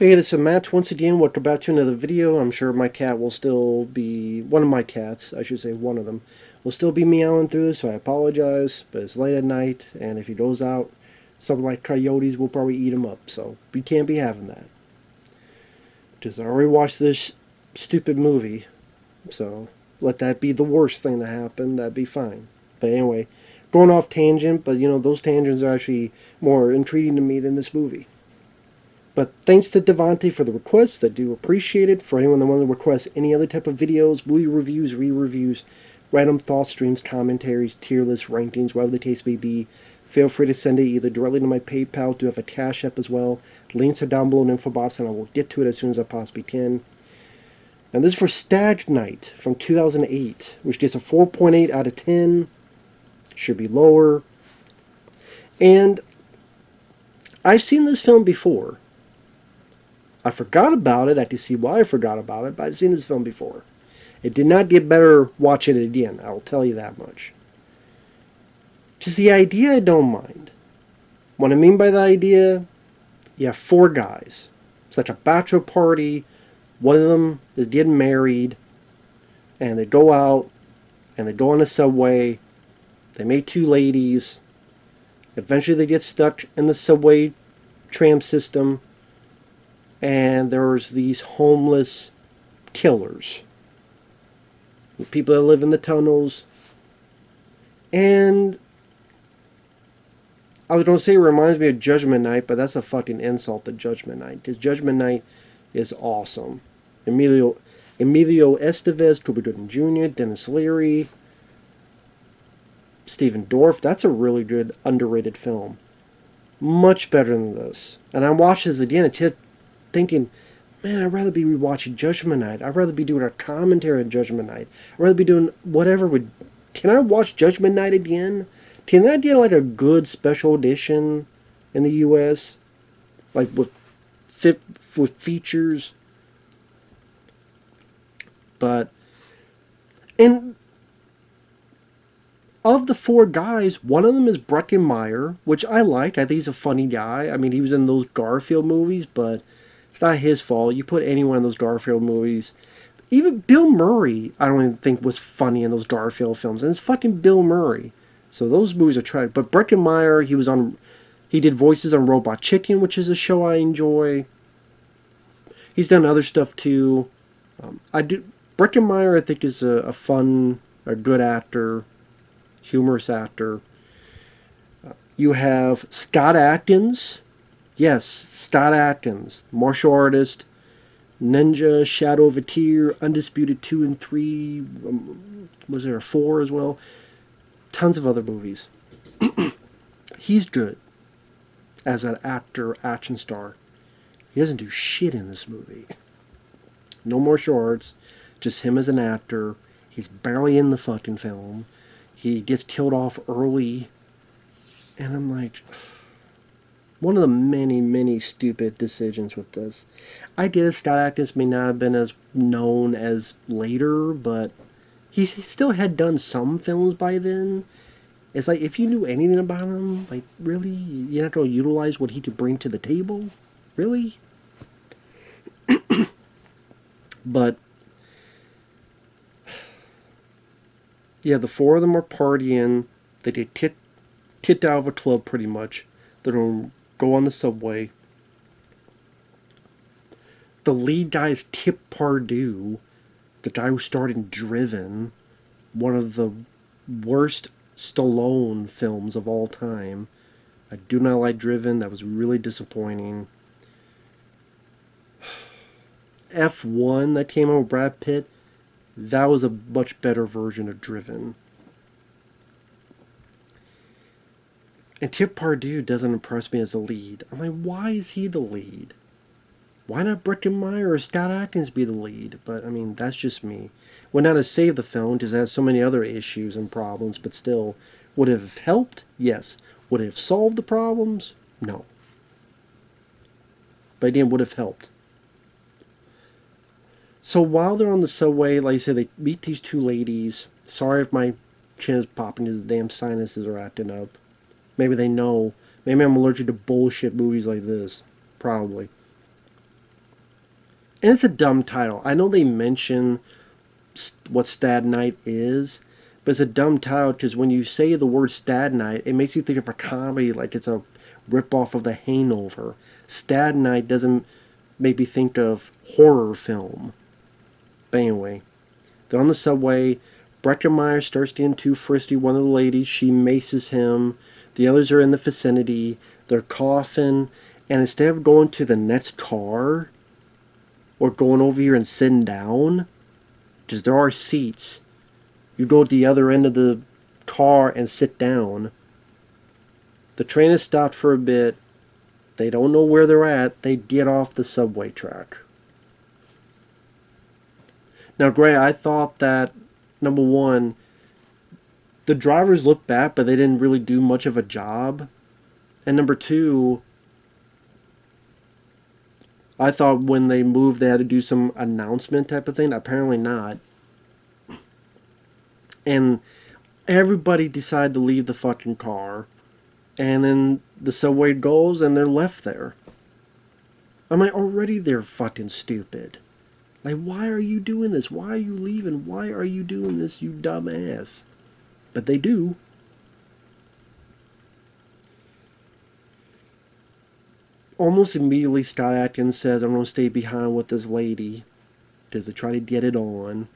Hey, this is Matt once again. Welcome back to another video. I'm sure my cat will still be, one of my cats, I should say one of them, will still be meowing through this, so I apologize, but it's late at night, and if he goes out, something like coyotes will probably eat him up, so we can't be having that. Because I already watched this stupid movie, so let that be the worst thing to happen, that'd be fine. But anyway, going off tangent, but those tangents are actually more intriguing to me than this movie. But thanks to Devonte for the request. I do appreciate it. For anyone that wants to request any other type of videos, movie reviews, re-reviews, random thoughts, streams, commentaries, tier lists, rankings, whatever the case may be, feel free to send it either directly to my PayPal. I do have a CashApp as well. Links are down below in the info box, and I will get to it as soon as I possibly can. And this is for Stag Night from 2008, which gets a 4.8 out of 10. Should be lower. And I've seen this film before. I forgot about it. I can see why I forgot about it, but I've seen this film before. It did not get better watching it again, I'll tell you that much. Just the idea I don't mind. What I mean by the idea, you have four guys. It's like a bachelor party. One of them is getting married, and they go out, and they go on a subway. They meet two ladies. Eventually they get stuck in the subway tram system. And there's these homeless killers. The people that live in the tunnels. And I was going to say it reminds me of Judgment Night, but that's a fucking insult to Judgment Night. Because Judgment Night is awesome. Emilio Estevez, Cuba Gooding Jr., Dennis Leary, Stephen Dorff. That's a really good, underrated film. Much better than this. And I watched this again. Thinking, man, I'd rather be rewatching Judgment Night. I'd rather be doing a commentary on Judgment Night. I'd rather be doing whatever with... Can I watch Judgment Night again? Can that get like a good special edition in the U.S.? Like with features? But... And... Of the four guys, one of them is Breckin Meyer, which I liked. I think he's a funny guy. I mean, he was in those Garfield movies, but... It's not his fault. You put anyone in those Garfield movies. Even Bill Murray, I don't even think was funny in those Garfield films. And it's fucking Bill Murray. So those movies are tried. But Breckin Meyer, he did voices on Robot Chicken, which is a show I enjoy. He's done other stuff too. Breckin Meyer, I think, is a good actor, humorous actor. You have Scott Adkins. Yes, Scott Adkins, martial artist, Ninja, Shadow of a Tear, Undisputed 2 and 3, was there a 4 as well? Tons of other movies. He's good as an actor, action star. He doesn't do shit in this movie. No martial arts, just him as an actor. He's barely in the fucking film. He gets killed off early, and I'm like... One of the many, many stupid decisions with this. I get it, Scott Adkins may not have been as known as later, but he still had done some films by then. It's like, if you knew anything about him, like, really? You're not going to utilize what he could bring to the table? Really? But, yeah, the four of them are partying. They get kicked out of a club, pretty much. They're going to go on the subway. The lead guy is Tip Pardue, the guy who starred in Driven, one of the worst Stallone films of all time. I do not like Driven. That was really disappointing. F1 that came out with Brad Pitt, that was a much better version of Driven. And Tip Pardue doesn't impress me as a lead. I'm like, why is he the lead? Why not Breckin Meyer or Scott Adkins be the lead? But, I mean, that's just me. Would not have saved the film because it has so many other issues and problems, but still. Would it have helped? Yes. Would it have solved the problems? No. But again, would have helped. So while they're on the subway, like I said, they meet these two ladies. Sorry if my chin is popping because the damn sinuses are acting up. Maybe they know. Maybe I'm allergic to bullshit movies like this. Probably. And it's a dumb title. I know they mention what Stag Night is, but it's a dumb title because when you say the word Stag Night, it makes you think of a comedy like it's a ripoff of The Hangover. Stag Night doesn't make me think of horror film. But anyway, they're on the subway. Breckenmeyer starts getting too frisky. One of the ladies, she maces him. The others are in the vicinity. They're coughing. And instead of going to the next car or going over here and sitting down, because there are seats, you go to the other end of the car and sit down. The train has stopped for a bit. They don't know where they're at. They get off the subway track. Now, Gray, I thought that, number one, the drivers looked bad, but they didn't really do much of a job. And number two, I thought when they moved, they had to do some announcement type of thing. Apparently not. And everybody decided to leave the fucking car. And then the subway goes and they're left there. I'm like, already they're fucking stupid. Like, why are you doing this? Why are you leaving? Why are you doing this, you dumbass? But they do. Almost immediately, Scott Adkins says, I'm going to stay behind with this lady because they try to get it on.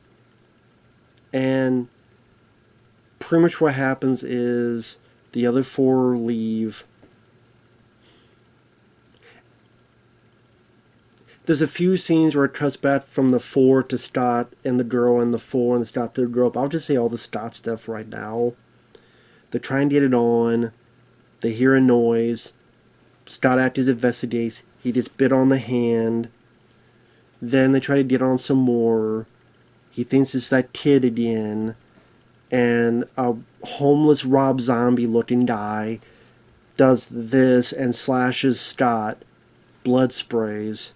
And pretty much what happens is the other four leave. There's a few scenes where it cuts back from the four to Scott and the girl and the four and the Scott to the girl. But I'll just say all the Scott stuff right now. They're trying to get it on. They hear a noise. Scott Adkins investigates. He gets bit on the hand. Then they try to get on some more. He thinks it's that kid again. And a homeless Rob Zombie looking guy does this and slashes Scott. Blood sprays.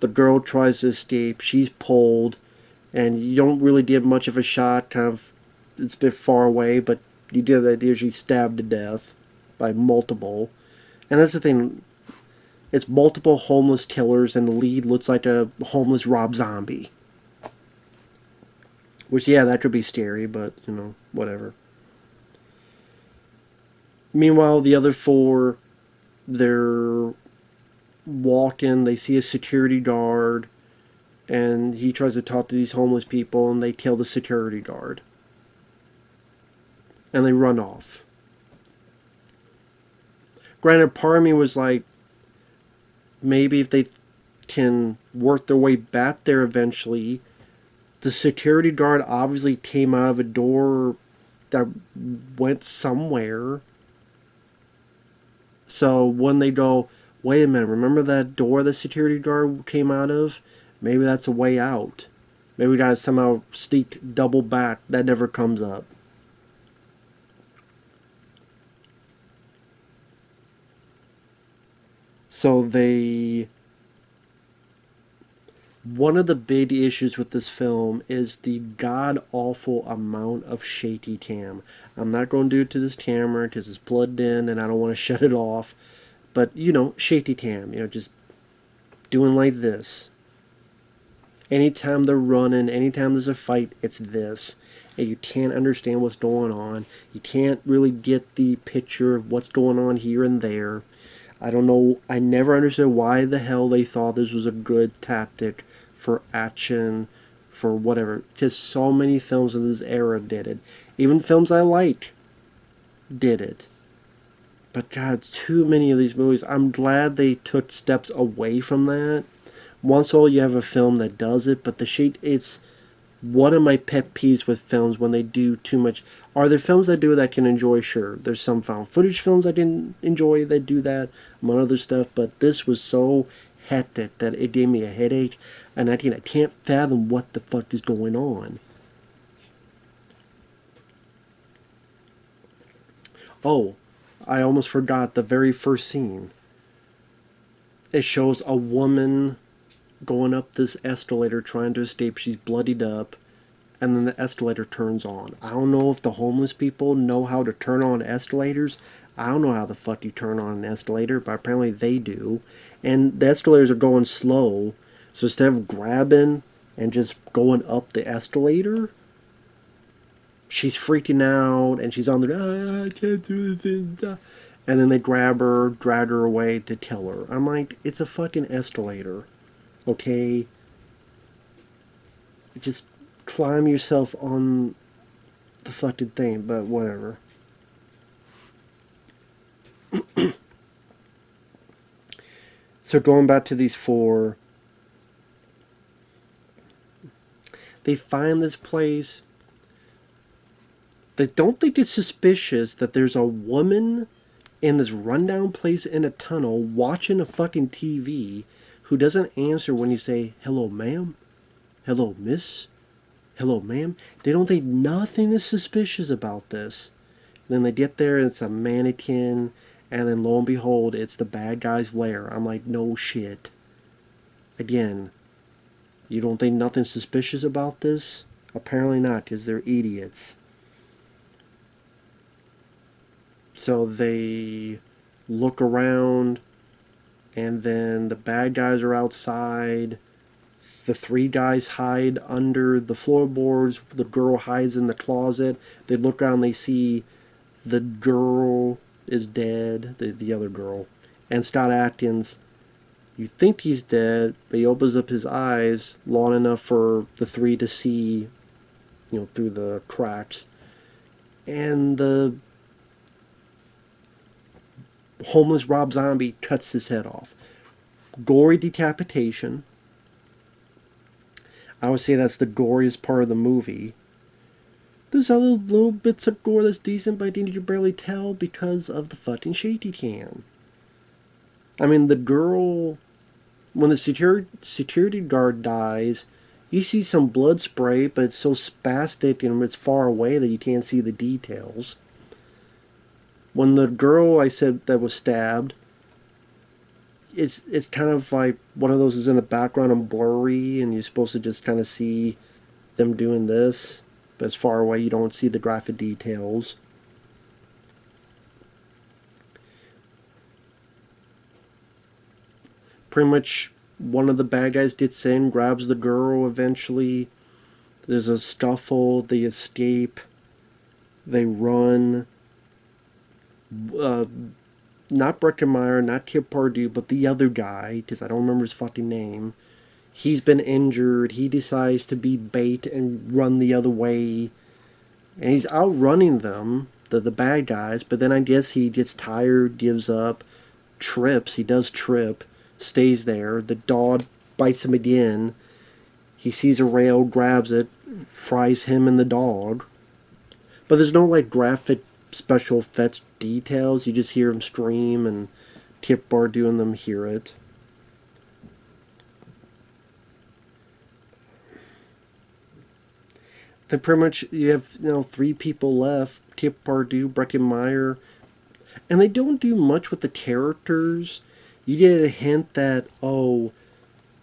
The girl tries to escape. She's pulled. And you don't really get much of a shot. Kind of, it's a bit far away, but you get the idea she's stabbed to death by multiple. And that's the thing. It's multiple homeless killers, and the lead looks like a homeless Rob Zombie. Which, yeah, that could be scary, but, you know, whatever. Meanwhile, the other four, they're walking. They see a security guard, and he tries to talk to these homeless people, and they kill the security guard. And they run off. Granted, part of me was like, maybe if they can work their way back there eventually. The security guard obviously came out of a door that went somewhere. So when they go, wait a minute, remember that door the security guard came out of? Maybe that's a way out. Maybe we gotta somehow sneak double back. That never comes up. So they... One of the big issues with this film is the god-awful amount of shaky cam. I'm not going to do it to this camera because it's plugged in and I don't want to shut it off. But, you know, shaky cam. You know, just doing like this. Anytime they're running, anytime there's a fight, it's this. And you can't understand what's going on. You can't really get the picture of what's going on here and there. I don't know. I never understood why the hell they thought this was a good tactic for action, for whatever. Because so many films of this era did it. Even films I like did it. But God, too many of these movies. I'm glad they took steps away from that. Once in a while you have a film that does it, but it's one of my pet peeves with films when they do too much. Are there films that do that I can enjoy? Sure. There's some found footage films I didn't enjoy that do that, among other stuff, but this was so hectic that it gave me a headache, and I can't fathom what the fuck is going on. Oh, I almost forgot the very first scene. It shows a woman going up this escalator trying to escape. She's bloodied up, and then the escalator turns on. I don't know if the homeless people know how to turn on escalators. I don't know how the fuck you turn on an escalator, but apparently they do. And the escalators are going slow, So instead of grabbing and just going up the escalator, she's freaking out and she's on the, I can't do this. And then they grab her, drag her away to kill her. I'm like, it's a fucking escalator. Okay? Just climb yourself on the fucking thing, but whatever. So going back to these four, they find this place. They don't think it's suspicious that there's a woman in this rundown place in a tunnel watching a fucking TV who doesn't answer when you say, hello, ma'am? Hello, miss? Hello, ma'am? They don't think nothing is suspicious about this. And then they get there and it's a mannequin, and then lo and behold, it's the bad guy's lair. I'm like, no shit. Again, you don't think nothing suspicious about this? Apparently not, because they're idiots. So they look around, and then the bad guys are outside. The three guys hide under the floorboards. The girl hides in the closet. They look around, they see the girl is dead, the other girl. And Scott Atkins, you think he's dead, but he opens up his eyes long enough for the three to see, through the cracks. And the homeless Rob Zombie cuts his head off. Gory decapitation. I would say that's the goriest part of the movie. There's other little bits of gore that's decent, but I think you can barely tell because of the fucking shaky cam. I mean, the girl, when the security guard dies, you see some blood spray, but it's so spastic and it's far away that you can't see the details. When the girl I said that was stabbed, it's kind of like one of those is in the background and blurry, and you're supposed to just kind of see them doing this, but as far away you don't see the graphic details. Pretty much one of the bad guys gets in, grabs the girl eventually. There's a scuffle, they escape, they run. Not Breckenmeyer, not Kip Pardue, but the other guy, because I don't remember his fucking name. He's been injured. He decides to be bait and run the other way. And he's outrunning them, the bad guys, but then I guess he gets tired, gives up, trips. He does trip, stays there. The dog bites him again. He sees a rail, grabs it, fries him and the dog. But there's no like graphic special effects details. You just hear him scream, and Kip Pardue and them hear it. Then pretty much you have three people left: Kip Pardue, Breckenmeyer, and they don't do much with the characters. You get a hint that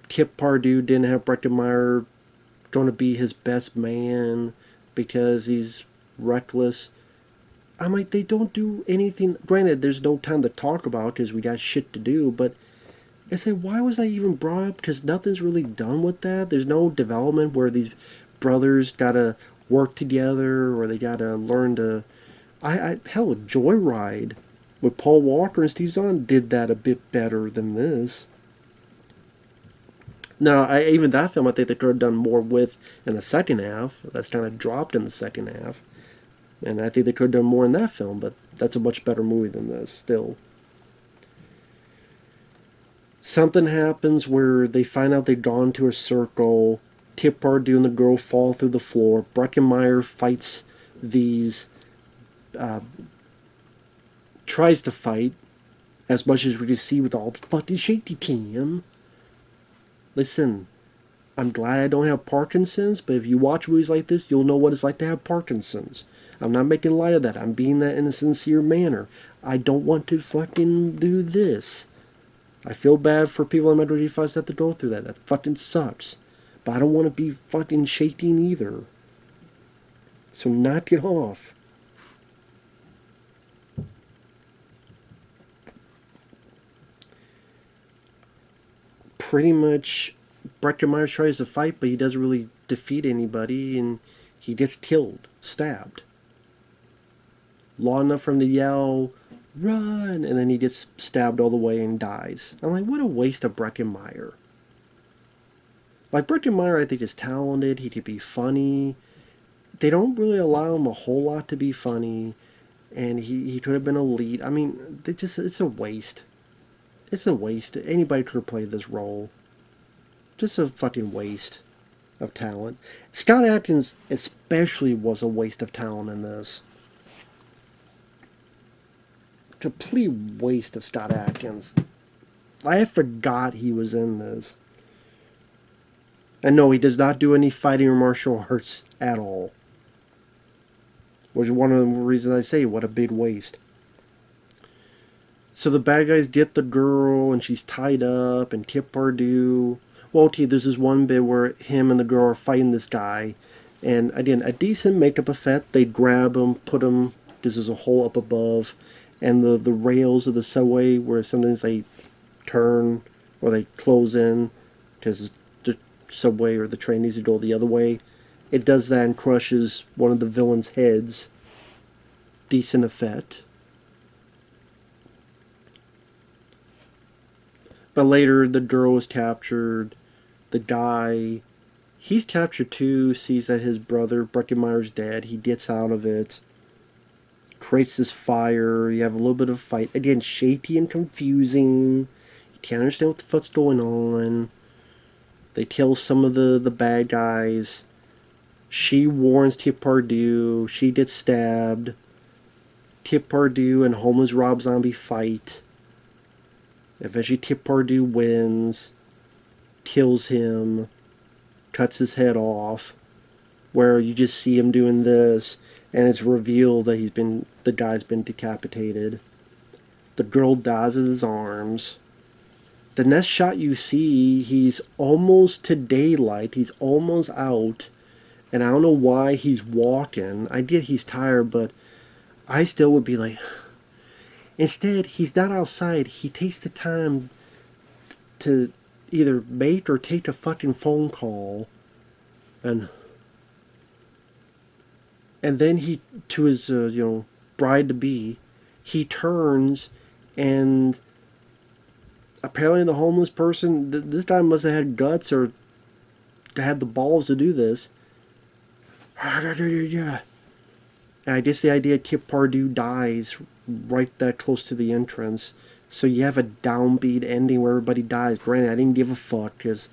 Kip Pardue didn't have Breckenmeyer going to be his best man because he's reckless. I'm like, they don't do anything. Granted, there's no time to talk about because we got shit to do, but it's like, why was that even brought up? Because nothing's really done with that. There's no development where these brothers gotta work together or they gotta learn to. Hell, Joyride with Paul Walker and Steve Zahn did that a bit better than this. Now, even that film, I think they could have done more with in the second half. That's kind of dropped in the second half. And I think they could have done more in that film, but that's a much better movie than this, still. Something happens where they find out they've gone to a circle. Kip Pardue and the girl fall through the floor. Breckenmeyer fights these... tries to fight, as much as we can see with all the fucking shaky cam. Listen, I'm glad I don't have Parkinson's, but if you watch movies like this, you'll know what it's like to have Parkinson's. I'm not making light of that. I'm being that in a sincere manner. I don't want to fucking do this. I feel bad for people in Metro G5s that have to go through that. That fucking sucks. But I don't want to be fucking shaking either. So knock it off. Pretty much Breckin Myers tries to fight, but he doesn't really defeat anybody, and he gets killed, stabbed. Long enough for him to yell, "Run!" and then he gets stabbed all the way and dies. I'm like, what a waste of Breckin Meyer. Like, Breckin Meyer, I think, is talented. He could be funny. They don't really allow him a whole lot to be funny, and he could have been a lead. I mean, it's a waste. It's a waste. Anybody could have played this role. Just a fucking waste of talent. Scott Adkins especially was a waste of talent in this. Complete waste of Scott Adkins. I forgot he was in this. And no, he does not do any fighting or martial arts at all. Which is one of the reasons I say what a big waste. So the bad guys get the girl, and she's tied up, and Tip Pardue. Well, okay, there's this one bit where him and the girl are fighting this guy, and again, a decent makeup effect. They grab him, put him. There's a hole up above, and the rails of the subway where sometimes they turn or they close in because the subway or the train needs to go the other way. It does that and crushes one of the villain's heads. Decent effect. But later, the girl is captured. The guy, he's captured too, sees that his brother, Breckin Meyer's dead. He gets out of it. Creates this fire. You have a little bit of a fight. Again, shaky and confusing. You can't understand what the fuck's going on. They kill some of the bad guys. She warns Tip Pardue. She gets stabbed. Tip Pardue and homeless Rob Zombie fight. Eventually Tip Pardue wins. Kills him. Cuts his head off. Where you just see him doing this, and it's revealed that the guy's been decapitated. The girl dies in his arms. The next shot you see, he's almost to daylight. He's almost out. And I don't know why he's walking. I get he's tired, but I still would be like... Instead, he's not outside. He takes the time to either make or take a fucking phone call. And then he, to his, bride-to-be, he turns and... Apparently the homeless person, this guy must have had guts or had the balls to do this. And I guess the idea Tip Pardue dies right that close to the entrance. So you have a downbeat ending where everybody dies. Granted, I didn't give a fuck because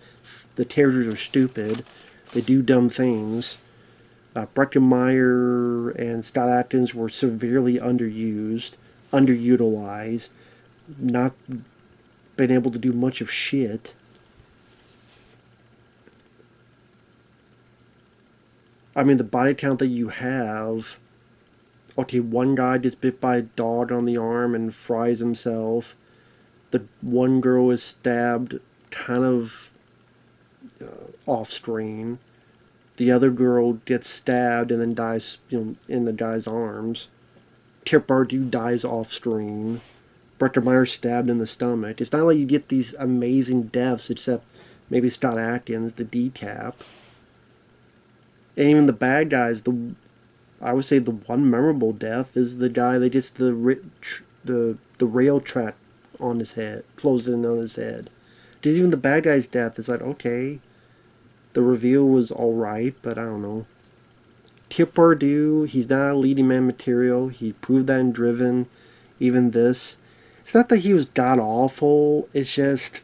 the terrorists are stupid. They do dumb things. Breckin Meyer and Scott Adkins were severely underutilized, not been able to do much of shit. I mean, the body count that you have... Okay, one guy gets bit by a dog on the arm and fries himself. The one girl is stabbed kind of off-screen. The other girl gets stabbed and then dies, in the guy's arms. Tip Pardue dies off-screen. Breckin Meyer stabbed in the stomach. It's not like you get these amazing deaths, except maybe Scott Adkins, the decap. And even the bad guys, I would say the one memorable death is the guy that gets the rail track on his head, closed in on his head. Just even the bad guy's death is like, okay, the reveal was alright, but I don't know. Tip Pardue, he's not a leading man material. He proved that in Driven. Even this. It's not that he was god-awful. It's just...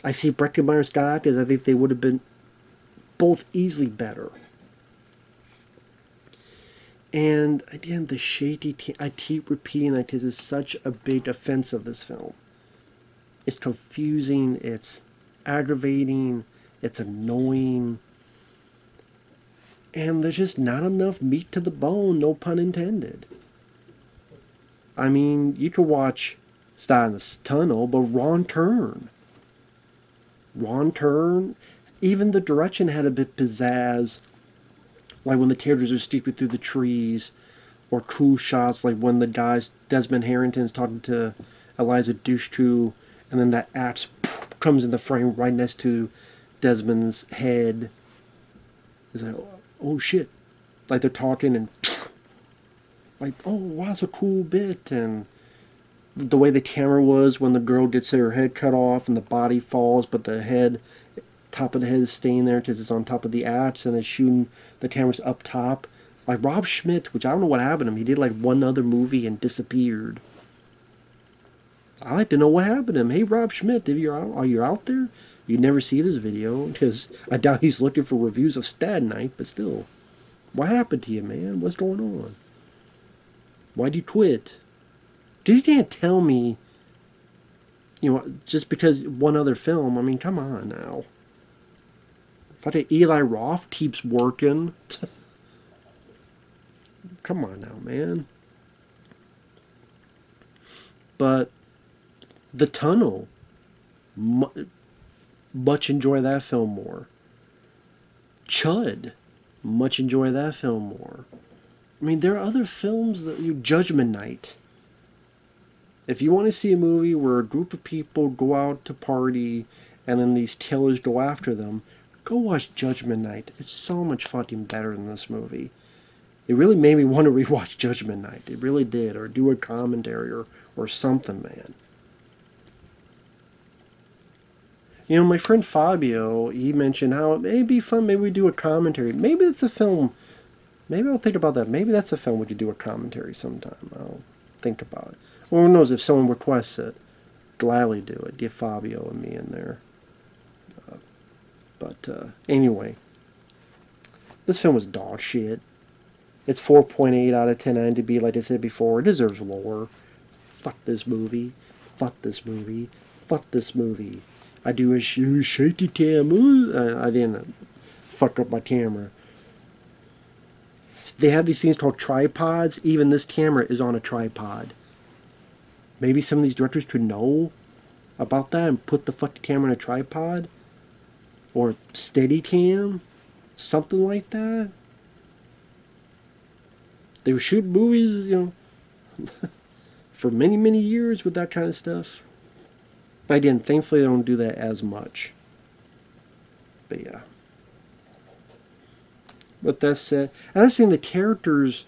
I see Breckin Meyer and Scott Adkins. I think they would have been both easily better. And again, the shady... I keep repeating that because it's such a big offense of this film. It's confusing. It's aggravating. It's annoying. And there's just not enough meat to the bone, no pun intended. I mean, you could watch Star in the Tunnel, but Wrong Turn. Wrong Turn, even the direction had a bit pizzazz, like when the characters are steeping through the trees, or cool shots like when the guys, Desmond Harrington's talking to Eliza Dushku, and then that axe comes in the frame right next to Desmond's head. It's like, oh shit. Like they're talking and like, oh wow, that's a cool bit. And the way the camera was when the girl gets her head cut off and the body falls, but the head, top of the head is staying there because it's on top of the axe and it's shooting, the camera's up top. Like Rob Schmidt, which I don't know what happened to him. He did like one other movie and disappeared. I like to know what happened to him. Hey, Rob Schmidt, if are you out there? You'd never see this video because I doubt he's looking for reviews of Stag Night, but still. What happened to you, man? What's going on? Why'd you quit? Just can't tell me, just because one other film. I mean, come on now. Fucking Eli Roth keeps working. Come on now, man. But The Tunnel, much enjoy that film more. Chud, much enjoy that film more. I mean, there are other films that Judgment Night. If you want to see a movie where a group of people go out to party and then these killers go after them, go watch Judgment Night. It's so much fucking better than this movie. It really made me want to rewatch Judgment Night. It really did. Or do a commentary or something, man. My friend Fabio, he mentioned how it may be fun. Maybe we do a commentary. Maybe it's a film. Maybe I'll think about that. Maybe that's a film we could do a commentary sometime. I'll think about it. Or who knows, if someone requests it, gladly do it. Get Fabio and me in there. But anyway, this film was dog shit. It's 4.8 out of 10 IMDb, like I said before. It deserves lower. Fuck this movie. Fuck this movie. Fuck this movie. I do a shaky cam. I didn't fuck up my camera. They have these things called tripods. Even this camera is on a tripod. Maybe some of these directors could know about that and put the fucking camera in a tripod. Or Steadicam. Something like that. They would shoot movies, for many, many years with that kind of stuff. But again, thankfully they don't do that as much. But yeah. With that said, and I'm saying the characters,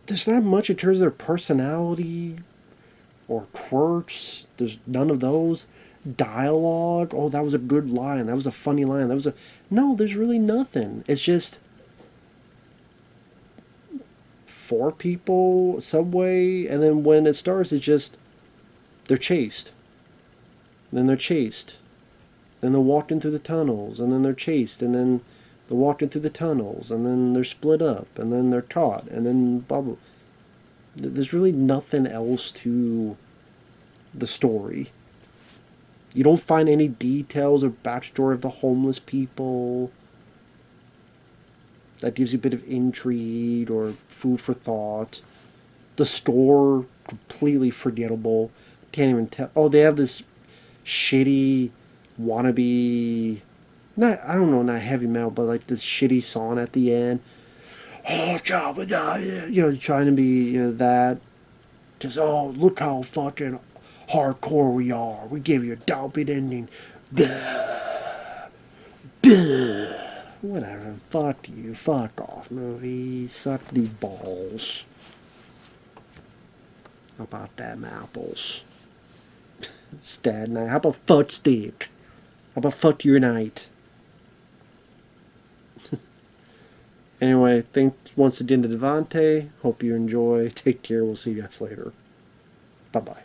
there's not much in terms of their personality or quirks. There's none of those. Dialogue, oh, that was a good line. That was a funny line. No, there's really nothing. It's just 4 people, subway, and then when it starts, it's just, they're chased. Then they're chased. Then they're walking through the tunnels, and then they're chased, and then they're walking through the tunnels, and then they're split up, and then they're caught, and then blah, blah. There's really nothing else to the story. You don't find any details or backstory of the homeless people. That gives you a bit of intrigue or food for thought. The store, completely forgettable. Can't even tell. Oh, they have this shitty wannabe, not heavy metal, but like this shitty song at the end. Oh, trying to be that. Just, oh, look how fucking hardcore we are. We gave you a downbeat ending. Blah. Blah. Whatever, fuck you, fuck off, movie, suck these balls. How about them apples? Stag Night, how about fuck steak? How about fuck your night? Anyway, thanks once again to Devonte, hope you enjoy, take care, we'll see you guys later. Bye-bye.